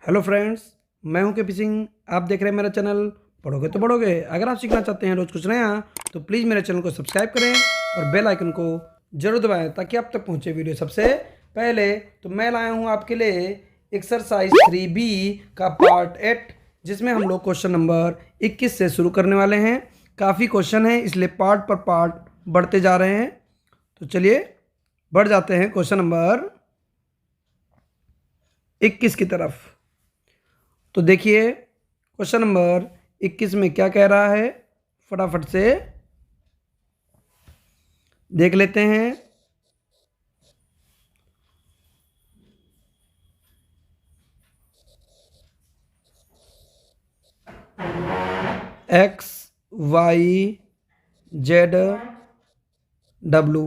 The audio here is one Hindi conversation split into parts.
हेलो फ्रेंड्स, मैं हूं केपी सिंह। आप देख रहे हैं मेरा चैनल पढ़ोगे तो पढ़ोगे। अगर आप सीखना चाहते हैं रोज़ कुछ नया तो प्लीज़ मेरे चैनल को सब्सक्राइब करें और बेल आइकन को जरूर दबाएं ताकि आप तक पहुंचे वीडियो सबसे पहले। तो मैं लाया हूं आपके लिए एक्सरसाइज 3B का पार्ट 8, जिसमें हम लोग क्वेश्चन नंबर 21 से शुरू करने वाले हैं। काफ़ी क्वेश्चन हैं, इसलिए पार्ट पर पार्ट बढ़ते जा रहे हैं। तो चलिए बढ़ जाते हैं क्वेश्चन नंबर 21 की तरफ। तो देखिए क्वेश्चन नंबर 21 में क्या कह रहा है, फटाफट से देख लेते हैं। एक्स वाई जेड डब्लू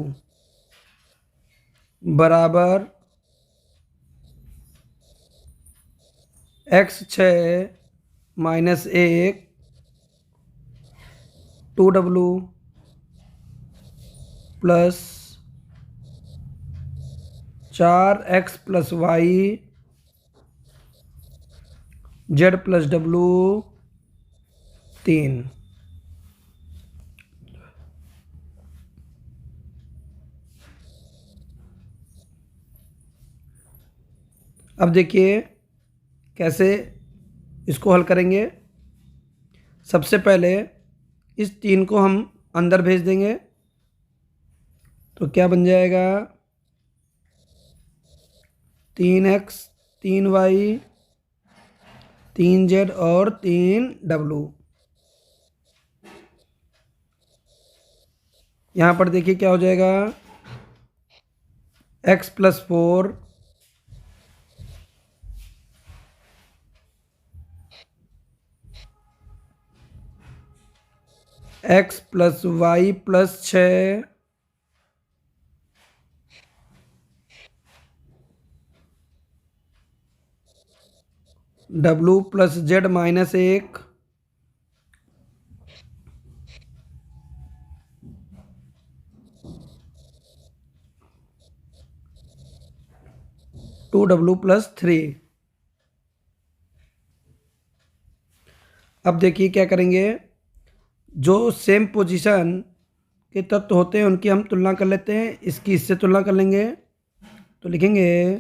बराबर x6 - 1 2w plus 4x + y z + w 3। अब देखिए कैसे इसको हल करेंगे। सबसे पहले इस 3 को हम अंदर भेज देंगे, तो क्या बन जाएगा 3x 3y 3z और 3w। यहाँ पर देखिए क्या हो जाएगा, x + 4 x + y + 6 w + z - 1 2w + 3। अब देखिए क्या करेंगे, जो सेम पोजीशन के तत्व होते हैं उनकी हम तुलना कर लेते हैं। इसकी इससे तुलना कर लेंगे, तो लिखेंगे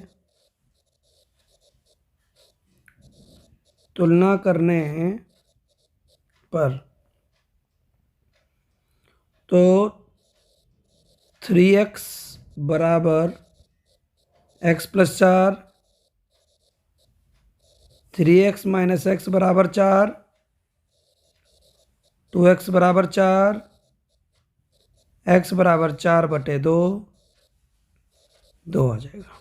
तुलना करने पर। तो 3x बराबर x + 4 3x - x बराबर 4 2x बराबर 4 x बराबर 4/2 2 आ जाएगा।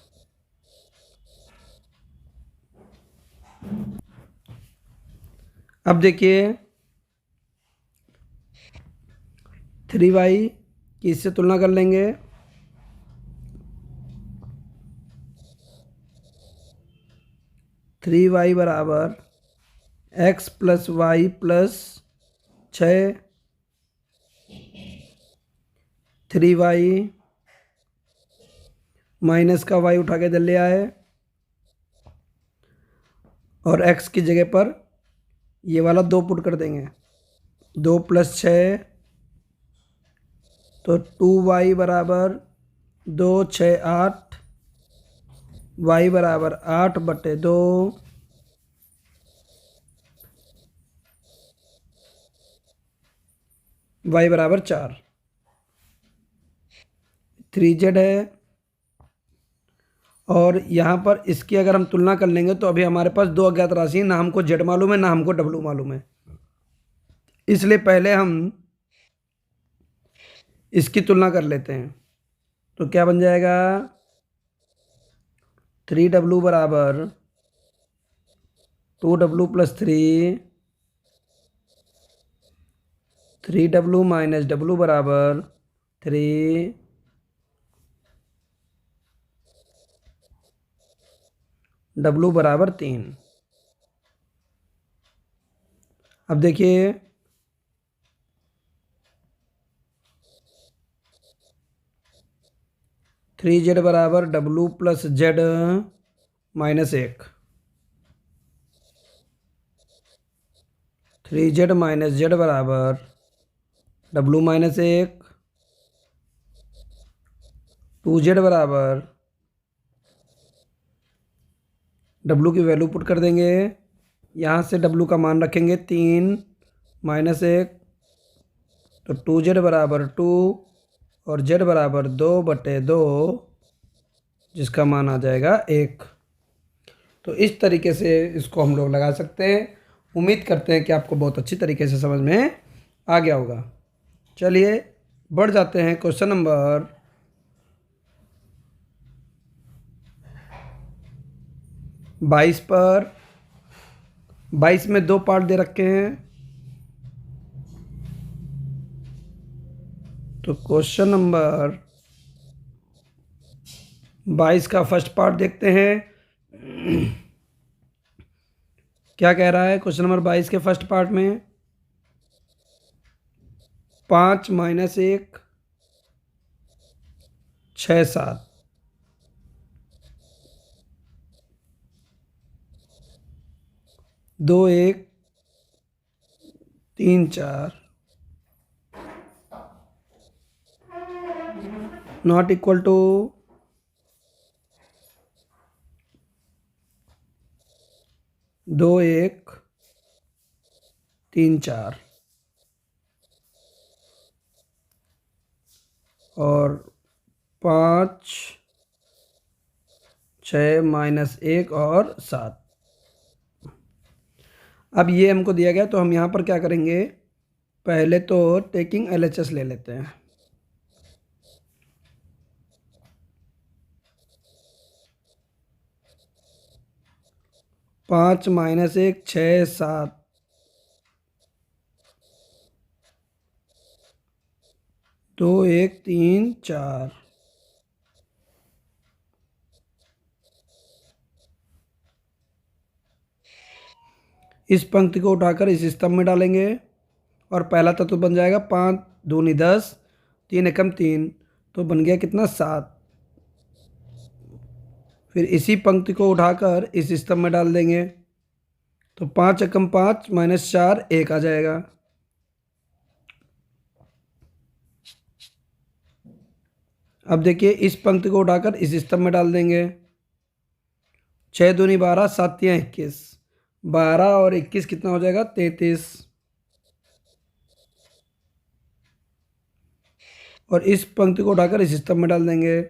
अब देखिए 3y की इससे तुलना कर लेंगे। थ्री वाई बराबर x + y + 6 3y माइनस का y उठा के इधर ले आए और x की जगह पर ये वाला 2 पुट कर देंगे। 2 + 6 तो 2y बराबर 2 6 8 y बराबर 8/2 y बराबर 4। 3z है और यहाँ पर इसकी अगर हम तुलना कर लेंगे तो अभी हमारे पास 2 अज्ञात राशि हैं, ना हमको z मालूम है ना हमको w मालूम है। इसलिए पहले हम इसकी तुलना कर लेते हैं। तो क्या बन जाएगा 3w बराबर 2w + 3 3w - w बराबर 3 w बराबर 3। अब देखिए 3z बराबर w + z - 1। 3z minus Z बराबर डब्लू माइनस 1, 2z बराबर डब्लू की वैल्यू पुट कर देंगे, यहाँ से डब्लू का मान रखेंगे 3 माइनस 1, तो 2z बराबर 2 और z बराबर 2/2, जिसका मान आ जाएगा 1। तो इस तरीके से इसको हम लोग लगा सकते हैं। उम्मीद करते हैं कि आपको बहुत अच्छी तरीके से समझ में आ गया होगा। चलिए बढ़ जाते हैं क्वेश्चन नंबर 22 पर। 22 में 2 पार्ट दे रखे हैं। तो क्वेश्चन नंबर 22 का फर्स्ट पार्ट देखते हैं। क्या कह रहा है क्वेश्चन नंबर 22 के फर्स्ट पार्ट में? 5 माइनस 1 6 7, 2 1 3 4 नॉट इक्वल टू 2 1 3 4 और 5 6 माइनस 1 और 7। अब ये हमको दिया गया, तो हम यहाँ पर क्या करेंगे, पहले तो टेकिंग एलएचएस ले लेते हैं। पाँच माइनस 1 6 7, 2 1 3 4, इस पंक्ति को उठाकर इस स्तंभ में डालेंगे और पहला तत्व बन जाएगा 5 दूनी 10, 3 एकम 3, तो बन गया कितना 7। फिर इसी पंक्ति को उठाकर इस स्तंभ में डाल देंगे, तो 5 एकम 5 माइनस 4 1 आ जाएगा। अब देखिए इस पंक्ति को उठाकर इस स्तंभ में डाल देंगे, 6 दूनी 12, 7 तियां 21, 12 और 21 कितना हो जाएगा 33। और इस पंक्ति को उठाकर इस स्तंभ में डाल देंगे,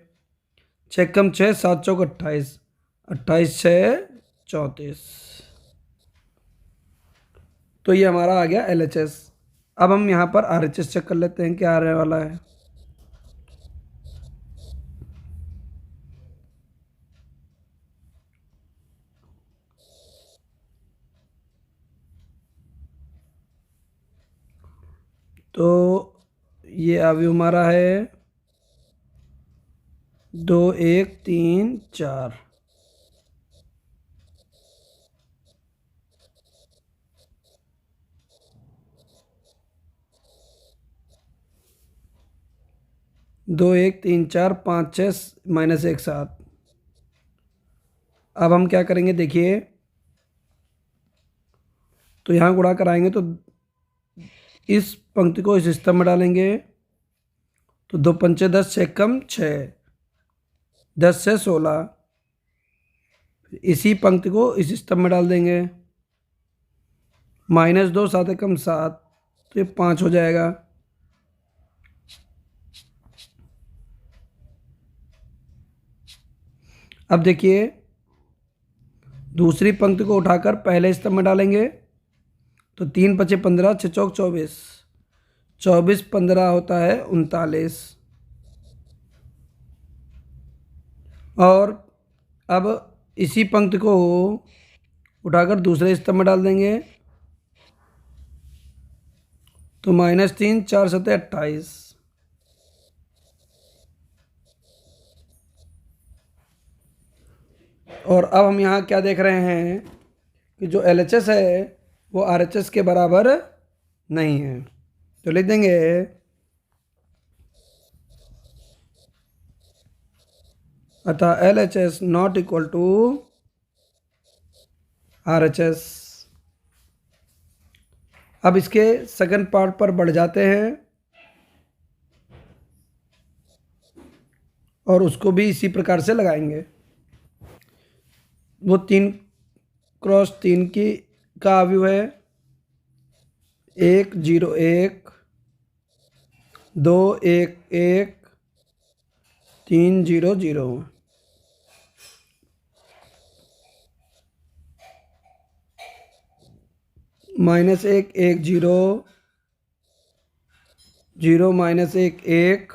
6 कम 6 7 चौक 28, 28 6 34। तो ये हमारा आ गया एलएचएस। अब हम यहाँ पर आरएचएस चेक कर लेते हैं क्या आने वाला है। तो ये अभी हमारा है 2 1 3 4, दो एक तीन चार 5 6 माइनस 1 7। अब हम क्या करेंगे देखिए, तो यहाँ गुणा कराएंगे तो इस पंक्ति को इस स्तंभ में डालेंगे, तो 2 पंचे 10, 6 कम 6, 10 से 16। इसी पंक्ति को इस स्तंभ में डाल देंगे, माइनस 2 7 एकम 7, तो ये 5 हो जाएगा। अब देखिए दूसरी पंक्ति को उठाकर पहले स्तंभ में डालेंगे, तो 3 पचे 15, 6 चौक 24, 24 15 होता है 39। और अब इसी पंक्ति को उठाकर दूसरे स्तंभ में डाल देंगे, तो माइनस 3 4 7 28। और अब हम यहाँ क्या देख रहे हैं कि जो एलएचएस है वो आरएचएस के बराबर नहीं है, तो लिख देंगे अतः LHS not equal to RHS. अब इसके सेकंड पार्ट पर बढ़ जाते हैं और उसको भी इसी प्रकार से लगाएंगे। वो 3 × 3 की का अवयव है 1 0 1 2 1 1 3 0 0। -1 1 0 0 -1 1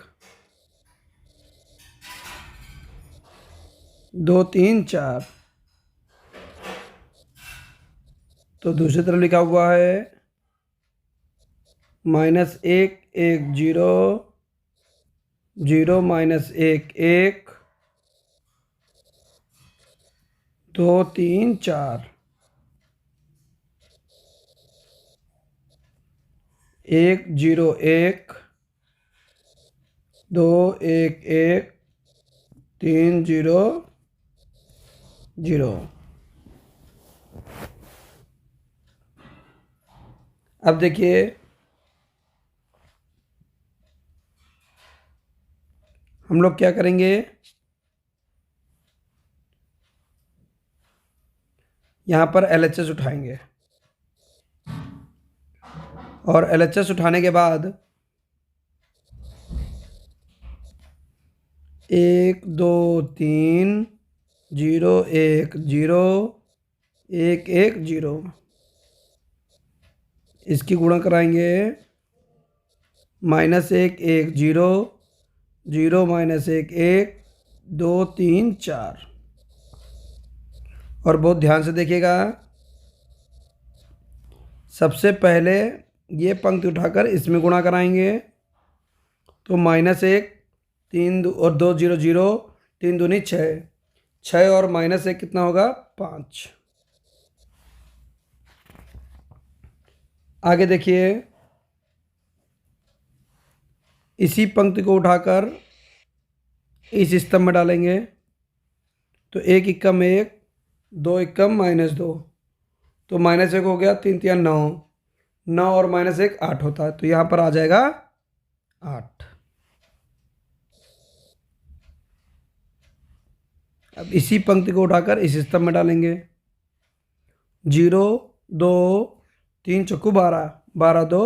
2 3 4। तो दूसरी तरफ लिखा हुआ है -1 1 0 0 -1 1 2 3 4। 1 0 1 2 1 1 3 0 0। अब देखिए हम लोग क्या करेंगे, यहाँ पर LHS उठाएंगे और LHS उठाने के बाद 1 2 3 0 1 0 1 1 0। इसकी गुणा कराएंगे -1 1 0 0 -1 1 2 3 4। और बहुत ध्यान से देखिएगा, सबसे पहले ये पंक्ति उठाकर इसमें गुणा कराएंगे तो -1 3 और 2 0 0 3 दूनी 6 6 और -1 कितना होगा 5। आगे देखिए इसी पंक्ति को उठाकर इस स्तंभ में डालेंगे तो 1 एकम 1 2 एकम -2 तो -1 हो गया 3 3 9 9 और -1 8 होता है, तो यहाँ पर आ जाएगा 8। अब इसी पंक्ति को उठाकर इस स्तंभ में डालेंगे 0 2 3 चौकू 12 12 2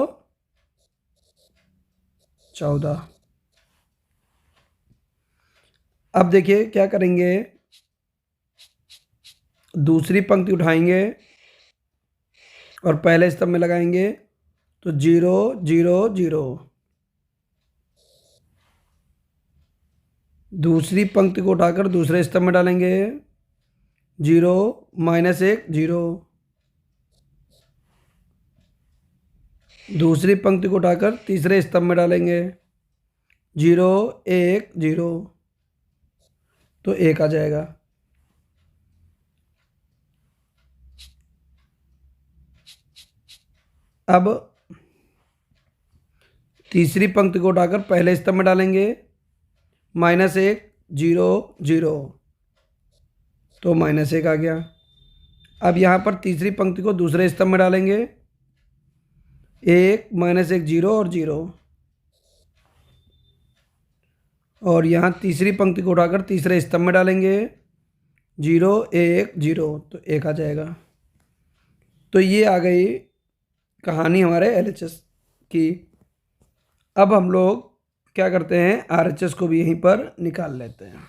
14। अब देखिए क्या करेंगे, दूसरी पंक्ति उठाएंगे और पहले स्तंभ में लगाएंगे तो 0 0 0। दूसरी पंक्ति को उठाकर दूसरे स्तंभ में डालेंगे 0 -1 0। दूसरी पंक्ति को उठाकर तीसरे स्तंभ में डालेंगे 0 1 0 तो 1 आ जाएगा। अब तीसरी पंक्ति को उठाकर पहले स्तंभ में डालेंगे -1 0 0 तो -1 आ गया। अब यहाँ पर तीसरी पंक्ति को दूसरे स्तंभ में डालेंगे 1 -1 0 और 0 और यहाँ तीसरी पंक्ति को उठाकर तीसरे स्तंभ में डालेंगे 0 1 0 तो 1 आ जाएगा। तो ये आ गई कहानी हमारे LHS की। अब हम लोग क्या करते हैं, RHS को भी यहीं पर निकाल लेते हैं।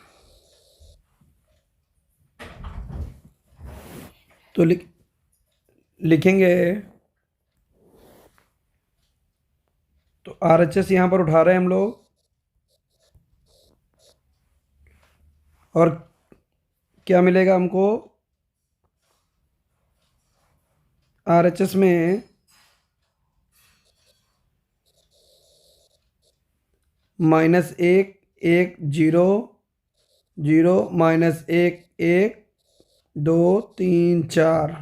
तो लिखेंगे तो RHS यहाँ पर उठा रहे हैं हम लोग और क्या मिलेगा हमको, RHS में -1 1 0 0 -1 1 2 3 4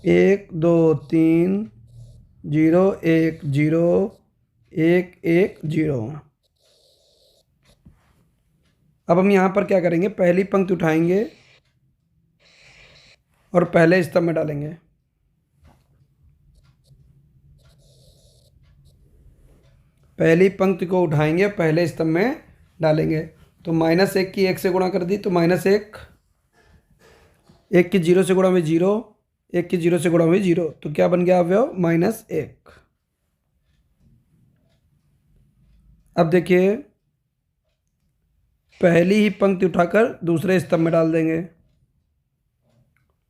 1 2 3 0 1 0 1 1 0। अब हम यहाँ पर क्या करेंगे, पहली पंक्ति उठाएंगे और पहले स्तंभ में डालेंगे। पहली पंक्ति को उठाएंगे, पहले स्तंभ में डालेंगे। तो -1 की 1 से गुणा कर दी, तो -1, 1 की 0 से गुणा हुई 0, 1 की 0 से गुणा हुई 0, तो क्या बन गया अवयव? -1। अब देखिए, पहली ही पंक्ति उठाकर दूसरे स्तंभ में डाल देंगे।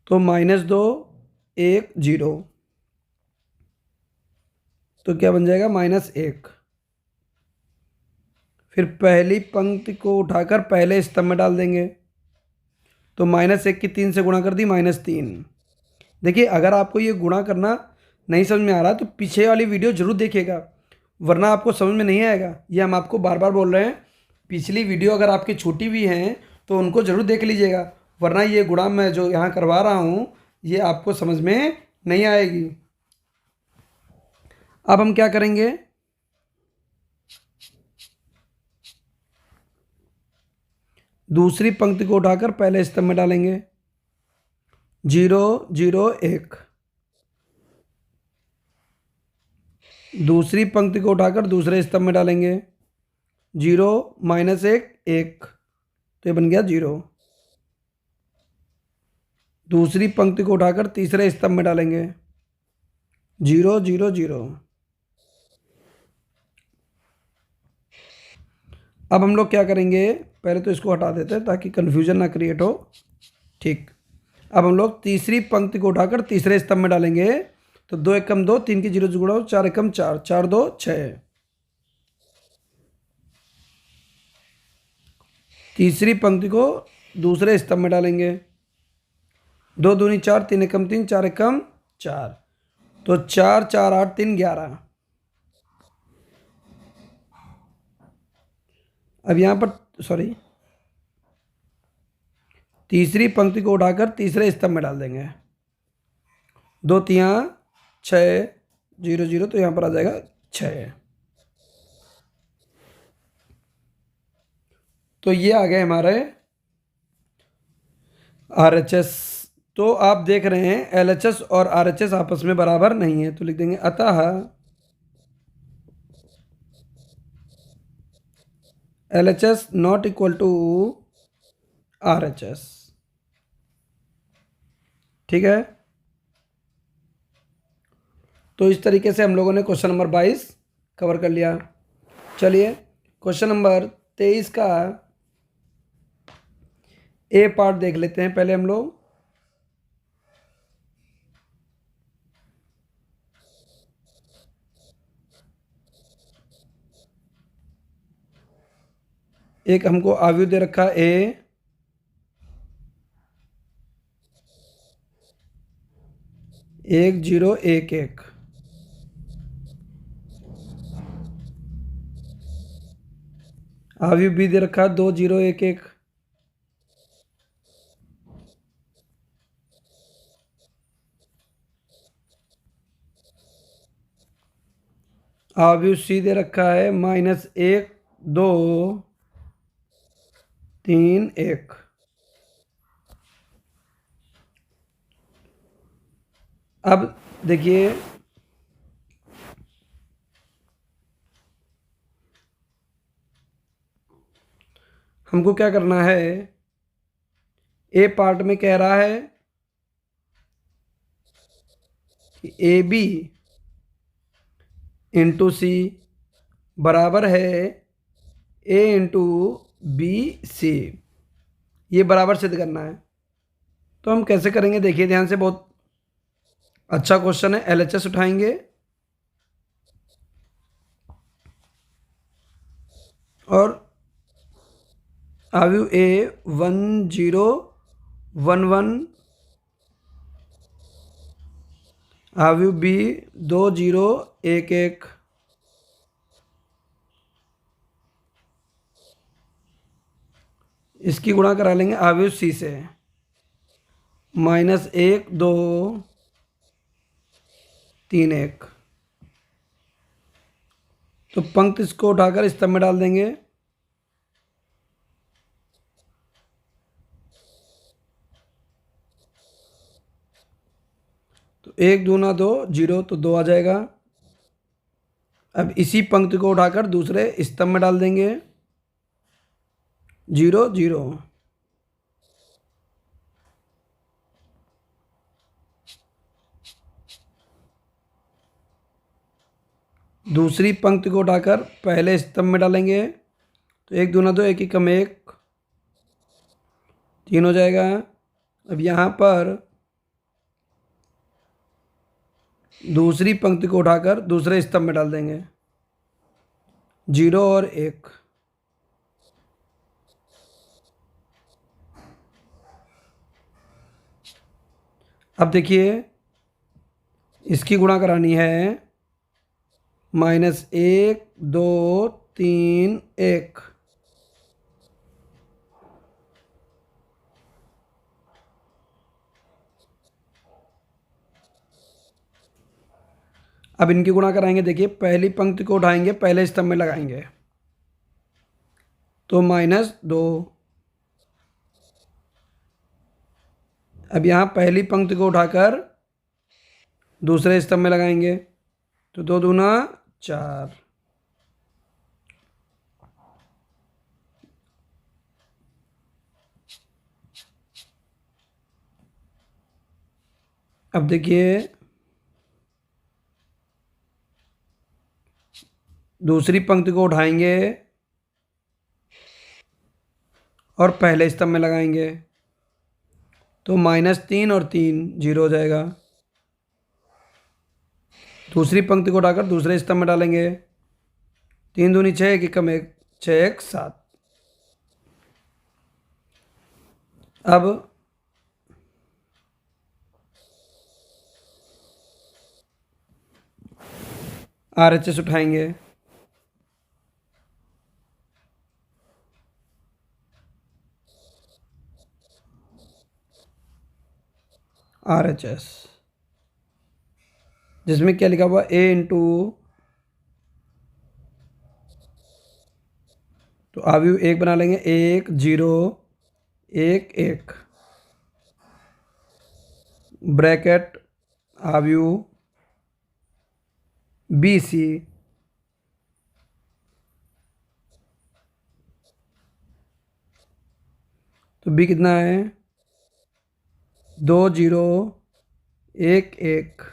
तो -2, 1, 0, तो क्या बन जाएगा? -1। फिर पहली पंक्ति को उठाकर पहले स्तंभ में डाल देंगे। तो -1 की 3 से गुणा कर दी, -3। देखिए, अगर आपको ये गुणा करना नहीं समझ में आ रहा तो पीछे वाली वीडियो जरूर देखिएगा, वरना आपको समझ में नहीं आएगा। ये हम आपको बार बार बोल रहे हैं, पिछली वीडियो अगर आपकी छूटी हुई हैं तो उनको ज़रूर देख लीजिएगा, वरना ये गुणा मैं जो यहाँ करवा रहा हूँ ये आपको समझ में नहीं आएगी। अब हम क्या करेंगे? दूसरी पंक्ति को उठाकर पहले स्तंभ में डालेंगे। 0, 0, 1। दूसरी पंक्ति को उठाकर दूसरे स्तंभ में डालेंगे। 0, -1, 1, तो ये बन गया 0। दूसरी पंक्ति को उठाकर तीसरे स्तंभ में डालेंगे। 0, 0, 0। अब हम लोग क्या करेंगे? पहले तो इसको हटा देते हैं ताकि कन्फ्यूजन ना क्रिएट हो। ठीक, अब हम लोग तीसरी पंक्ति को उठाकर तीसरे स्तंभ में डालेंगे। तो 2 एकम 2, 3 की 0 से गुणा हो, 4 एकम 4, 4 2 6। तीसरी पंक्ति को दूसरे स्तंभ में डालेंगे। 2 दूनी 4, 3 एकम 3, 4 एकम 4, तो 4 4 8 3 11। अब यहाँ पर तीसरी पंक्ति को उठाकर तीसरे स्तंभ में डाल देंगे। 2 3 6 0 0, तो यहाँ पर आ जाएगा 6। तो ये आ गए हमारे RHS। तो आप देख रहे हैं LHS और RHS आपस में बराबर नहीं है, तो लिख देंगे अतः LHS not equal to RHS। ठीक है, तो इस तरीके से हम लोगों ने क्वेश्चन नंबर 22 कवर कर लिया। चलिए क्वेश्चन नंबर 23 का ए पार्ट देख लेते हैं पहले हम लोग। एक हमको आव्यूह दे रखा ए, एक 0 1 1। आव्यूह बी दे रखा 2 0 1 1। आव्यूह सी दे रखा है -1 2 3 1। अब देखिए, हमको क्या करना है? ए पार्ट में कह रहा है कि AB इंटू सी बराबर है A इंटू BC। ये बराबर सिद्ध करना है। तो हम कैसे करेंगे? देखिए ध्यान से, बहुत अच्छा क्वेश्चन है। LHS उठाएंगे और आव्यूह A 1 0 1 1, आव्यूह B 2 0 1 1, इसकी गुणा करा लेंगे आव्यूह C से। -1 2 3 1, तो पंक्ति इसको उठाकर स्तंभ में डाल देंगे। तो 1 दूना 2, 0 तो 2 आ जाएगा। अब इसी पंक्ति को उठाकर दूसरे स्तंभ में डाल देंगे, 0 0। दूसरी पंक्ति को उठाकर पहले स्तंभ में डालेंगे, तो 1 दूना 2, 1 एकम 1, 3 हो जाएगा। अब यहाँ पर दूसरी पंक्ति को उठाकर दूसरे स्तंभ में डाल देंगे, 0 और 1। अब देखिए इसकी गुणा करानी है, -1 2 3 1। अब इनकी गुणा कराएंगे। देखिए पहली पंक्ति को उठाएंगे, पहले स्तंभ में लगाएंगे, तो -2। अब यहाँ पहली पंक्ति को उठाकर दूसरे स्तंभ में लगाएंगे, तो 2 दूना 4। अब देखिए दूसरी पंक्ति को उठाएंगे और पहले स्तंभ में लगाएंगे, तो -3 और 3 0 हो जाएगा। दूसरी पंक्ति को उठाकर दूसरे स्तंभ में डालेंगे, 3 दूनी 6, 1 एकम 1, 6 1 7। अब RHS उठाएंगे, RHS जिसमें क्या लिखा हुआ A इंटू, तो आव्यूह 1 बना लेंगे, 1 0 1 1 ब्रैकेट आव्यूह BC, तो B कितना है, 2 0 1 1।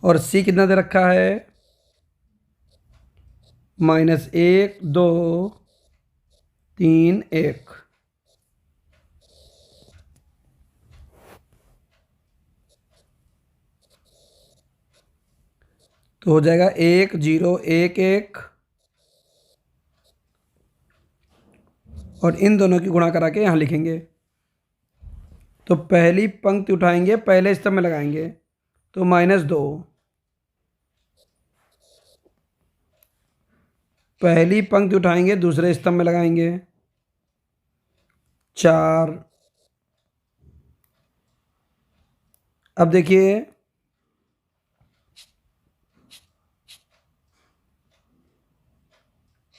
और C कितना दे रखा है, -1 2 3 1। तो हो जाएगा 1 0 1 1, और इन दोनों की गुणा करा के यहाँ लिखेंगे। तो पहली पंक्ति उठाएंगे, पहले स्तंभ में लगाएंगे, तो -2। पहली पंक्ति उठाएंगे, दूसरे स्तंभ में लगाएंगे, 4। अब देखिए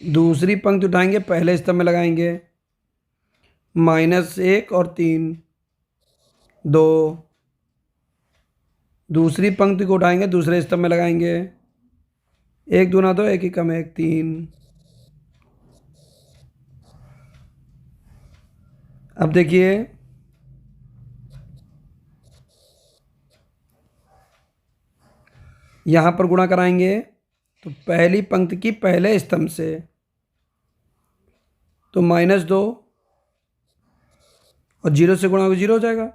दूसरी पंक्ति उठाएंगे, पहले स्तंभ में लगाएंगे, -1 और 3 2। दूसरी पंक्ति को उठाएंगे, दूसरे स्तंभ में लगाएंगे, 1 दूना 2, 1 एकम 1 3। अब देखिए यहाँ पर गुणा कराएंगे, तो पहली पंक्ति की पहले स्तंभ से, तो -2 और 0 से गुणा 0 हो जाएगा।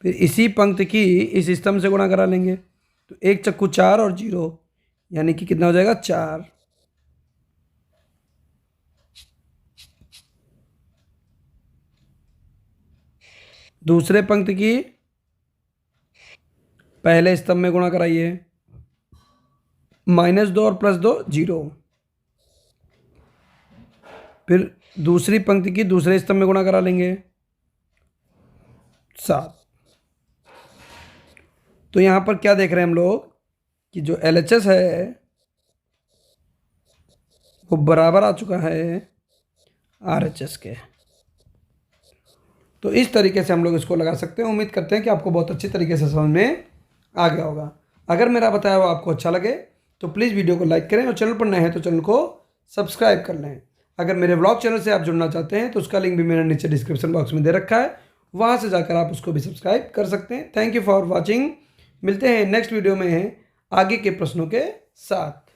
फिर इसी पंक्ति की इस स्तंभ से गुणा करा लेंगे, तो 1 चक्कू 4 और 0, यानी कि कितना हो जाएगा, 4। दूसरे पंक्ति की पहले स्तंभ में गुणा कराइए, -2 और +2 0। फिर दूसरी पंक्ति की दूसरे स्तंभ में गुणा करा लेंगे, 7। तो यहाँ पर क्या देख रहे हैं हम लोग कि जो LHS है वो बराबर आ चुका है RHS के। तो इस तरीके से हम लोग इसको लगा सकते हैं। उम्मीद करते हैं कि आपको बहुत अच्छी तरीके से समझ में आ गया होगा। अगर मेरा बताया हुआ आपको अच्छा लगे तो प्लीज़ वीडियो को लाइक करें और चैनल पर नए हैं तो चैनल को सब्सक्राइब कर लें। अगर मेरे व्लॉग चैनल से आप जुड़ना चाहते हैं तो उसका लिंक भी मैंने नीचे डिस्क्रिप्शन बॉक्स में दे रखा है, वहाँ से जाकर आप उसको भी सब्सक्राइब कर सकते हैं। Thank you for watching. मिलते हैं नेक्स्ट वीडियो में आगे के प्रश्नों के साथ।